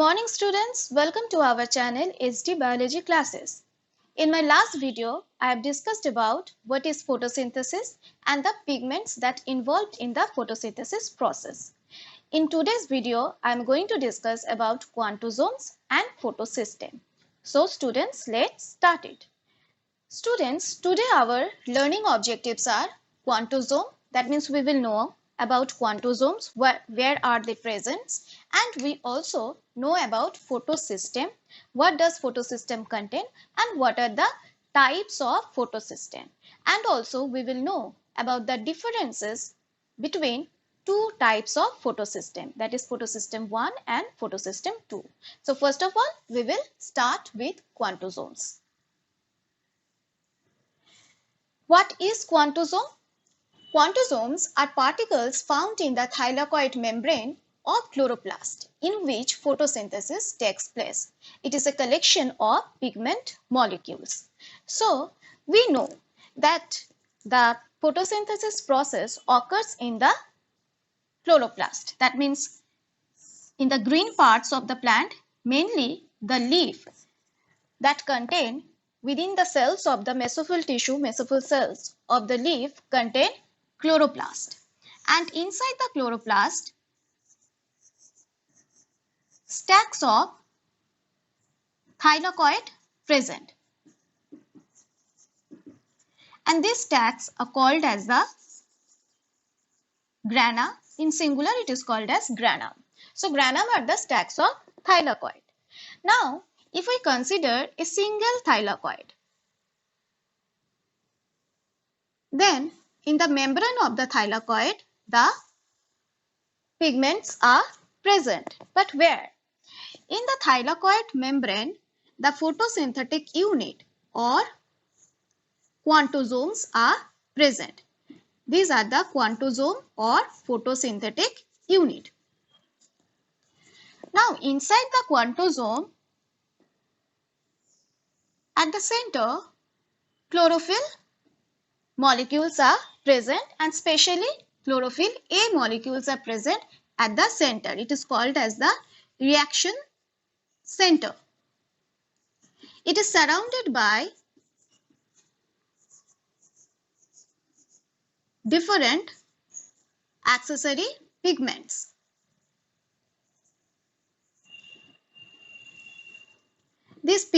morning students, welcome to our channel SD Biology classes. In my last video, I have discussed about what is photosynthesis and the pigments that involved in the photosynthesis process. In today's video, I am going to discuss about quantosomes and photosystem. So students, let's start it. Students, today our learning objectives are quantosome, that means we will know about quantosomes, where are they present, and we also know about photosystem, what does photosystem contain and what are the types of photosystem, and also we will know about the differences between two types of photosystem, that is photosystem 1 and photosystem 2. So first of all, we will start with quantosomes. What is quantosome? Quantosomes are particles found in the thylakoid membrane of chloroplast in which photosynthesis takes place. It is a collection of pigment molecules. So, we know that the photosynthesis process occurs in the chloroplast. That means in the green parts of the plant, mainly the leaf that contain within the cells of the mesophyll tissue, mesophyll cells of the leaf contain chloroplast, and inside the chloroplast stacks of thylakoid present, and these stacks are called as the grana. In singular it is called as grana. So grana are the stacks of thylakoid. Now if we consider a single thylakoid, then in the membrane of the thylakoid, the pigments are present. But where? In the thylakoid membrane, the photosynthetic unit or quantosomes are present. These are the quantosome or photosynthetic unit. Now, inside the quantosome, at the center, chlorophyll molecules are present, and specially chlorophyll A molecules are present at the center. It is called as the reaction center. It is surrounded by different accessory pigments. These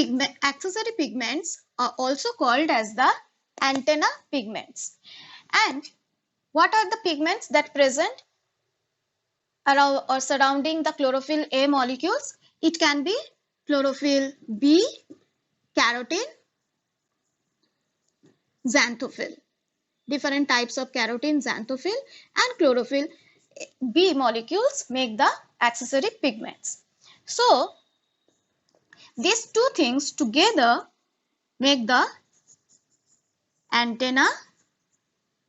accessory pigments are also called as the antenna pigments. And what are the pigments that present around or surrounding the chlorophyll A molecules? It can be chlorophyll B, carotene, xanthophyll. Different types of carotene, xanthophyll and chlorophyll B molecules make the accessory pigments. So these two things together make the antenna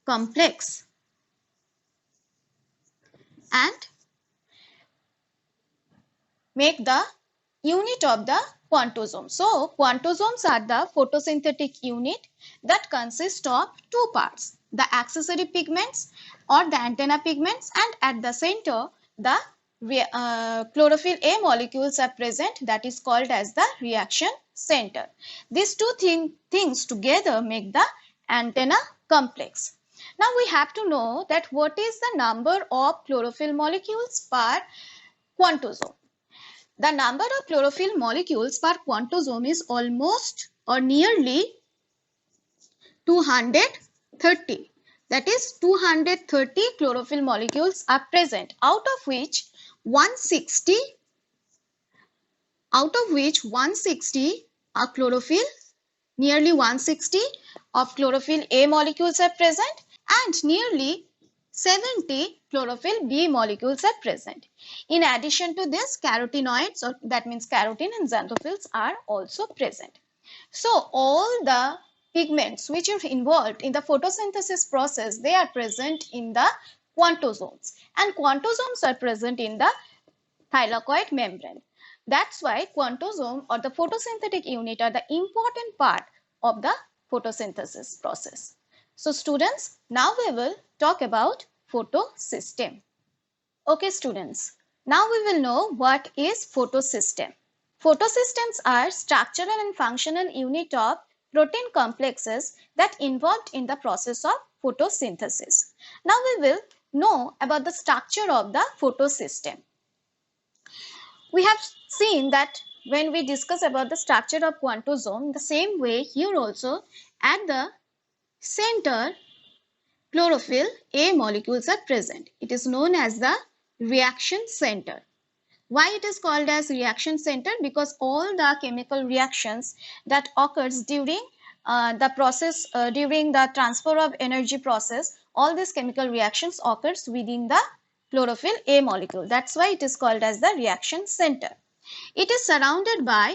complex and make the unit of the quantosome. So quantosomes are the photosynthetic unit that consist of two parts, the accessory pigments or the antenna pigments, and at the center the chlorophyll A molecules are present, that is called as the reaction center. These two things together make the antenna complex. Now we have to know that what is the number of chlorophyll molecules per quantosome. The number of chlorophyll molecules per quantosome is almost or nearly 230. That is 230 chlorophyll molecules are present, out of which 160 are chlorophyll, nearly 160 of chlorophyll A molecules are present, and nearly 70 chlorophyll B molecules are present. In addition to this, carotenoids, or that means carotene and xanthophylls, are also present. So all the pigments which are involved in the photosynthesis process, they are present in the quantosomes, and quantosomes are present in the thylakoid membrane. That's why quantosome or the photosynthetic unit are the important part of the photosynthesis process. So students, now we will talk about photosystem. Okay students, Now we will know what is photosystem. Photosystems are structural and functional unit of protein complexes that involved in the process of photosynthesis. Now we will know about the structure of the photosystem. We have seen that when we discuss about the structure of quantosome, the same way here also at the center chlorophyll A molecules are present. It is known as the reaction center. Why it is called as reaction center? Because all the chemical reactions that occurs during the process, during the transfer of energy process, all these chemical reactions occurs within the chlorophyll A molecule. That's why it is called as the reaction center. It is surrounded by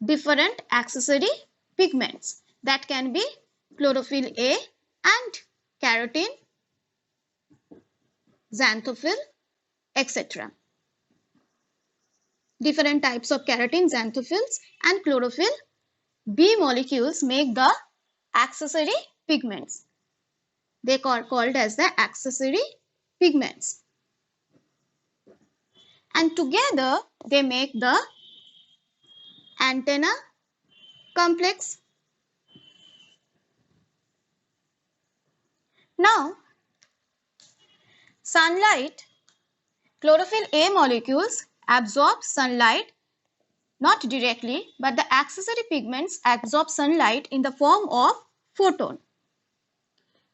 different accessory pigments that can be chlorophyll A and carotene, xanthophyll, etc. Different types of carotene, xanthophylls and chlorophyll B molecules make the accessory pigments. They are called as the accessory pigments. And together they make the antenna complex. Now, sunlight, chlorophyll A molecules absorb sunlight not directly, but the accessory pigments absorb sunlight in the form of photon.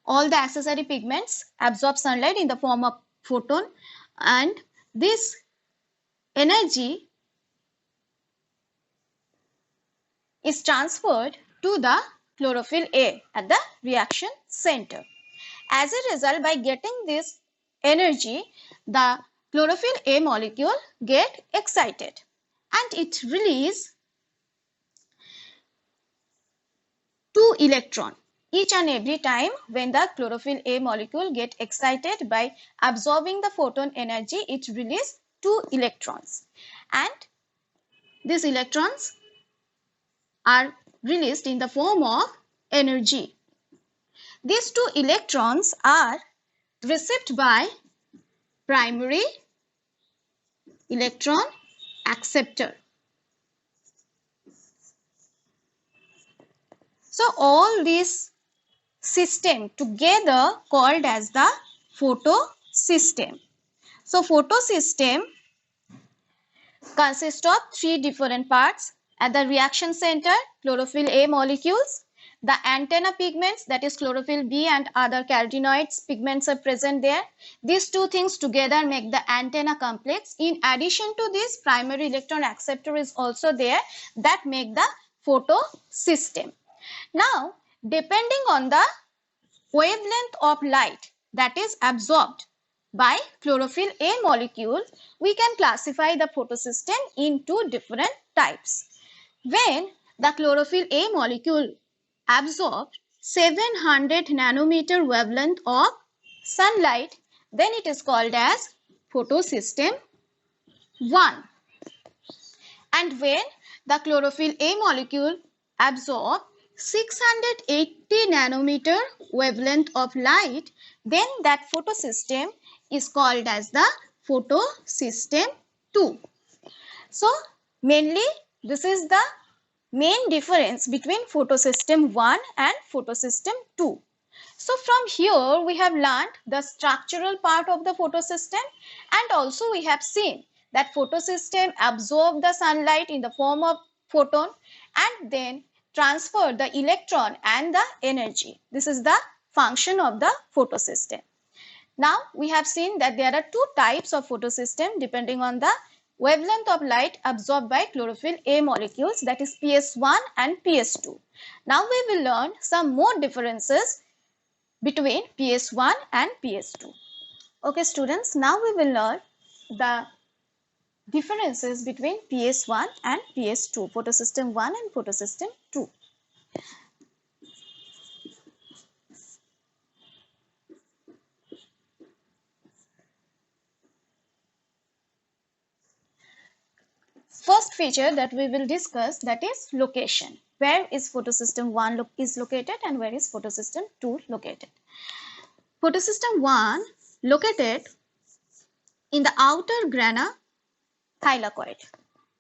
All the accessory pigments absorb sunlight in the form of photon, and this energy is transferred to the chlorophyll A at the reaction center. As a result, by getting this energy, the chlorophyll A molecule get excited and it releases 2 electrons. Each and every time when the chlorophyll A molecule get excited by absorbing the photon energy, it releases 2 electrons. And these electrons are released in the form of energy. These 2 electrons are received by primary electron acceptor. So all these system together called as the photosystem. So photosystem consists of 3 different parts. At the reaction center, chlorophyll A molecules, the antenna pigments, that is chlorophyll B and other carotenoids pigments are present there. These 2 things together make the antenna complex. In addition to this, primary electron acceptor is also there that make the photosystem. Now, depending on the wavelength of light that is absorbed by chlorophyll A molecule, we can classify the photosystem into different types. When the chlorophyll A molecule absorbs 700 nanometer wavelength of sunlight, then it is called as photosystem 1. And when the chlorophyll A molecule absorbs 680 nanometer wavelength of light, then that photosystem is called as the photosystem 2. So mainly this is the main difference between photosystem 1 and photosystem 2. So from here we have learned the structural part of the photosystem, and also we have seen that photosystem absorb the sunlight in the form of photon and then transfer the electron and the energy. This is the function of the photosystem. Now we have seen that there are 2 types of photosystem depending on the wavelength of light absorbed by chlorophyll A molecules, that is PS1 and PS2. Now we will learn some more differences between PS1 and PS2. Okay students, now we will learn the differences between PS1 and PS2, photosystem 1 and photosystem 2. First feature that we will discuss, that is location. Where is photosystem 1 is located and where is photosystem 2 located? Photosystem 1 located in the outer grana thylakoid,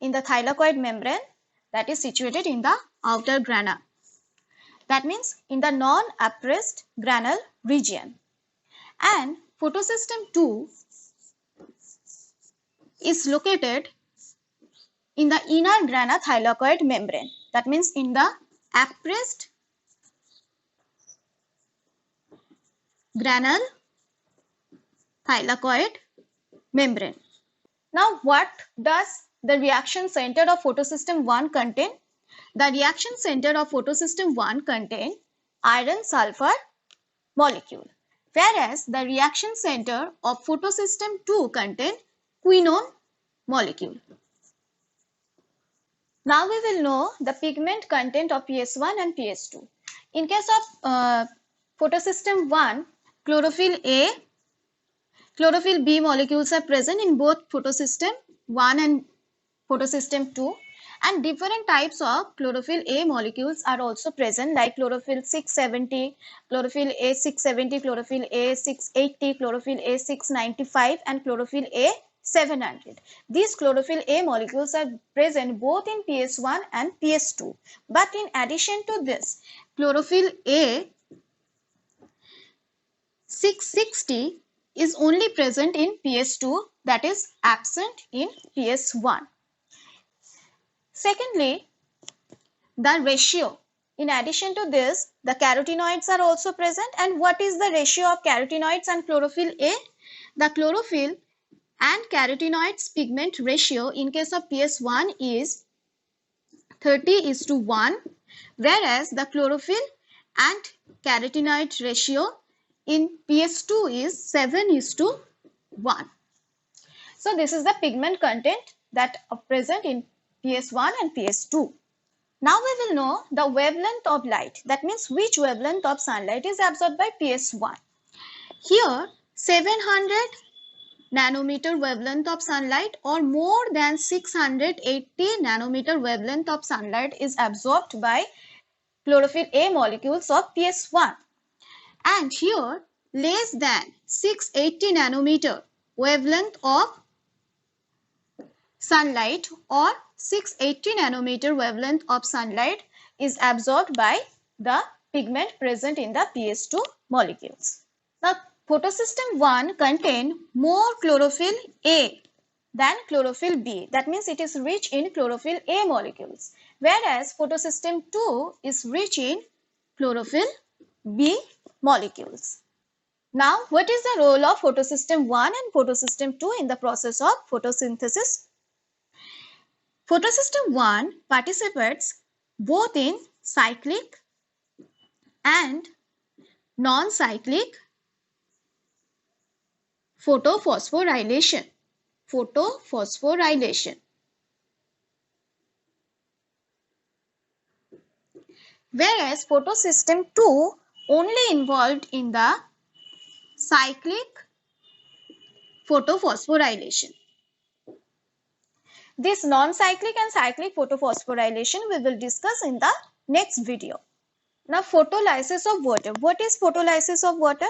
in the thylakoid membrane that is situated in the outer grana. That means in the non-appressed granal region. And photosystem 2 is located in the inner grana thylakoid membrane. That means in the appressed granal thylakoid membrane. Now, what does the reaction center of photosystem 1 contain? The reaction center of photosystem 1 contain iron sulfur molecule, whereas the reaction center of photosystem 2 contain quinone molecule. Now we will know the pigment content of PS1 and PS2. In case of photosystem 1, chlorophyll A, chlorophyll B molecules are present in both photosystem 1 and photosystem 2, and different types of chlorophyll A molecules are also present, like chlorophyll 670, chlorophyll A670, chlorophyll A680, chlorophyll A695 and chlorophyll A700. These chlorophyll A molecules are present both in PS1 and PS2. But in addition to this, chlorophyll A660 is only present in PS2, that is absent in PS1. Secondly, the ratio. In addition to this, the carotenoids are also present. And what is the ratio of carotenoids and chlorophyll A? The chlorophyll and carotenoids pigment ratio in case of PS1 is 30:1, whereas the chlorophyll and carotenoid ratio in PS2 is 7:1. So this is the pigment content that are present in PS1 and PS2. Now we will know the wavelength of light. That means which wavelength of sunlight is absorbed by PS1. Here 700 nanometer wavelength of sunlight or more than 680 nanometer wavelength of sunlight is absorbed by chlorophyll A molecules of PS1. And here less than 680 nanometer wavelength of sunlight or 680 nanometer wavelength of sunlight is absorbed by the pigment present in the PS2 molecules. Now, photosystem 1 contain more chlorophyll A than chlorophyll B. That means it is rich in chlorophyll A molecules, whereas photosystem 2 is rich in chlorophyll B molecules. Now, what is the role of photosystem 1 and photosystem 2 in the process of photosynthesis? Photosystem 1 participates both in cyclic and non-cyclic photophosphorylation. Whereas photosystem 2 only involved in the cyclic photophosphorylation. This non-cyclic and cyclic photophosphorylation we will discuss in the next video. Now, photolysis of water. What is photolysis of water?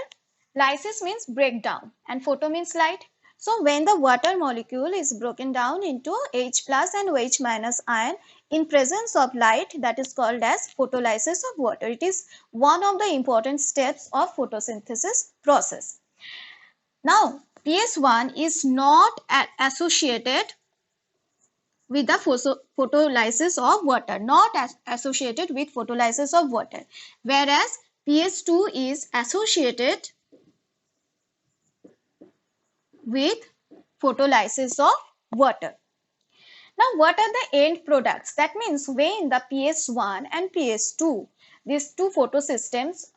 Lysis means breakdown and photo means light. So, when the water molecule is broken down into H plus and OH minus ion in presence of light, that is called as photolysis of water. It is one of the important steps of photosynthesis process. Now, PS1 is not associated with the photolysis of water, associated with photolysis of water, whereas PS2 is associated with photolysis of water. Now, what are the end products? That means when the PS1 and PS2, these two photosystems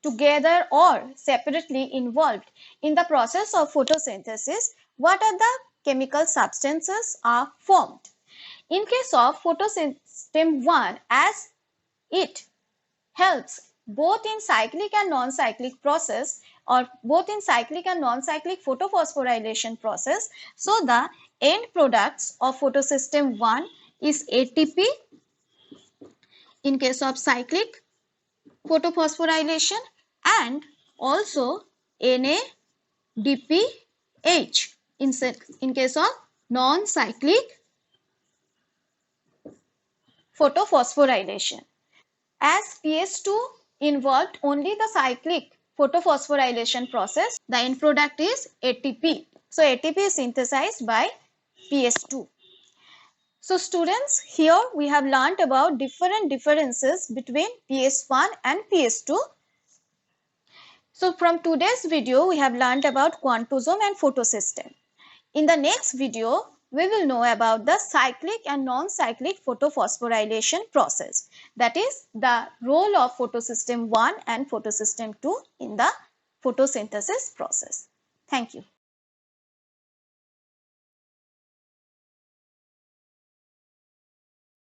together or separately involved in the process of photosynthesis, what are the chemical substances are formed? In case of photosystem 1, as it helps both in cyclic and non-cyclic process or both in cyclic and non-cyclic photophosphorylation process, so the end products of photosystem 1 is ATP in case of cyclic photophosphorylation and also NADPH in case of non-cyclic photophosphorylation. As PS2 involved only the cyclic photophosphorylation process, the end product is ATP. So ATP is synthesized by PS2. So students, here we have learnt about different differences between PS1 and PS2. So from today's video, we have learnt about quantosome and photosystem. In the next video, we will know about the cyclic and non-cyclic photophosphorylation process. That is the role of photosystem 1 and photosystem 2 in the photosynthesis process. Thank you.